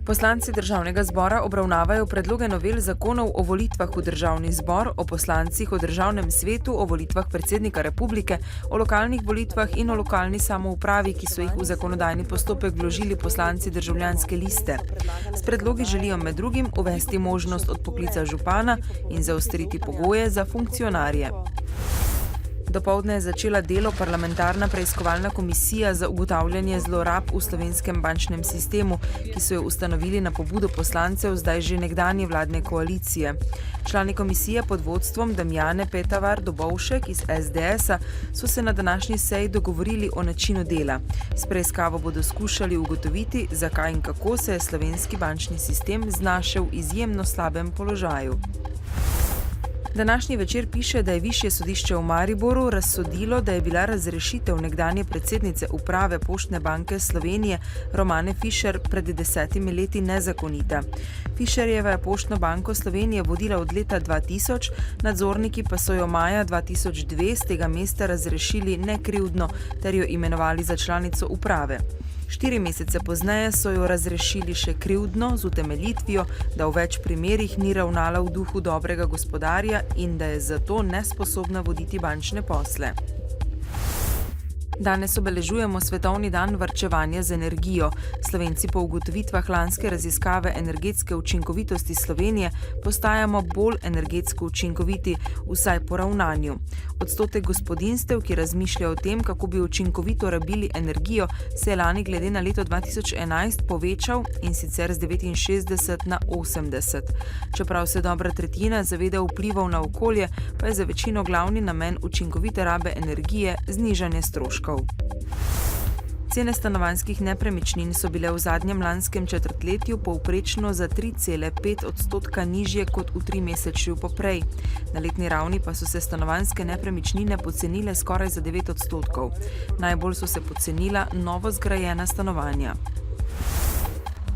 Poslanci državnega zbora obravnavajo predloge novel zakonov o volitvah v državni zbor, o poslancih, o državnem svetu, o volitvah predsednika republike, o lokalnih volitvah in o lokalni samoupravi, ki so jih v zakonodajni postopek vložili poslanci državljanske liste. S predlogi želijo med drugim uvesti možnost odpoklica župana in zaostriti pogoje za funkcionarje. Dopoldne je začela delo parlamentarna preiskovalna komisija za ugotavljanje zlorab v slovenskem bančnem sistemu, ki so jo ustanovili na pobudo poslancev zdaj že nekdanje vladne koalicije. Člani komisije pod vodstvom Damjane Petavar Dobovšek iz SDS-a so se na današnji seji dogovorili o načinu dela. S preiskavo bodo skušali ugotoviti, zakaj in kako se je slovenski bančni sistem znašel v izjemno slabem položaju. Današnji Večer piše, da je Višje sodišče v Mariboru razsodilo, da je bila razrešitev nekdanje predsednice uprave Poštne banke Slovenije Romane Fišer pred 10 leti nezakonita. Fišerjeva je Poštno banko Slovenije vodila od leta 2000, nadzorniki pa so jo maja 2002 z tega mesta razrešili nekrivdno ter jo imenovali za članico uprave. 4 mesece pozneje so jo razrešili še krivdno z utemeljitvijo, da v več primerih ni ravnala v duhu dobrega gospodarja in da je zato nesposobna voditi bančne posle. Danes obeležujemo Svetovni dan varčevanja z energijo. Slovenci po ugotovitvah lanske raziskave energetske učinkovitosti Slovenije postajamo bolj energetsko učinkoviti, vsaj po ravnanju. Odstotek gospodinjstev, ki razmišlja o tem, kako bi učinkovito rabili energijo, se je lani glede na leto 2011 povečal in sicer z 69 na 80. Čeprav se dobra tretjina zaveda vplivov na okolje, pa je za večino glavni namen učinkovite rabe energije znižanje stroškov. Cene stanovanjskih nepremičnin so bile v zadnjem lanskem četrtletju povprečno za 3,5% nižje kot v 3-mesečju poprej. Na letni ravni pa so se stanovanjske nepremičnine pocenile skoraj za 9%. Najbolj so se pocenila novo zgrajena stanovanja.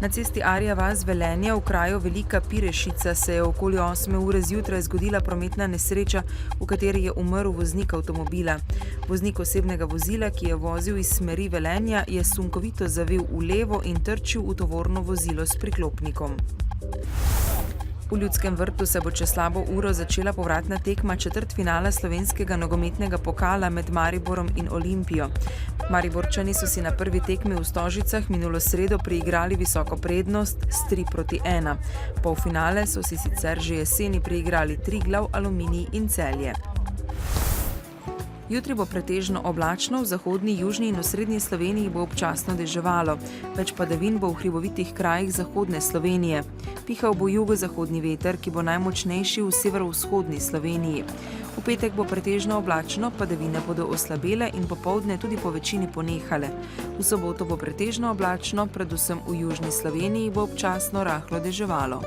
Na cesti Arja vas Velenje v kraju Velika Pirešica se je okoli 8 ure zjutraj zgodila prometna nesreča, v kateri je umrl voznik avtomobila. Voznik osebnega vozila, ki je vozil iz smeri Velenja, je sunkovito zavil v levo in trčil v tovorno vozilo s priklopnikom. V Ljudskem vrtu se bo čez slabo uro začela povratna tekma četrtfinala slovenskega nogometnega pokala med Mariborom in Olimpijo. Mariborčani so si na prvi tekmi v Stožicah minulo sredo priigrali visoko prednost s 3-1. Polfinale so si sicer že jeseni priigrali Triglav, Aluminij in Celje. Jutri bo pretežno oblačno, v zahodni, južni in osrednji Sloveniji bo občasno deževalo. Več padavin bo v hribovitih krajih zahodne Slovenije. Pihal bo jugozahodni veter, ki bo najmočnejši v severovzhodni Sloveniji. V petek bo pretežno oblačno, padavine bodo oslabele in popoldne tudi po večini ponehale. V soboto bo pretežno oblačno, predvsem v južni Sloveniji bo občasno rahlo deževalo.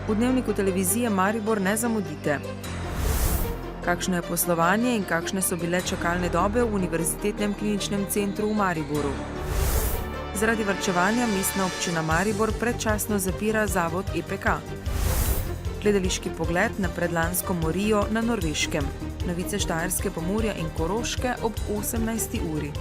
V Dnevniku televizije Maribor ne zamudite. Kakšno je poslovanje in kakšne so bile čakalne dobe v Univerzitetnem kliničnem centru v Mariboru? Zaradi varčevanja Mestna občina Maribor predčasno zapira zavod EPK. Gledališki pogled na predlansko morijo na Norveškem. Novice Štajerske, Pomurja in Koroške ob 18. uri.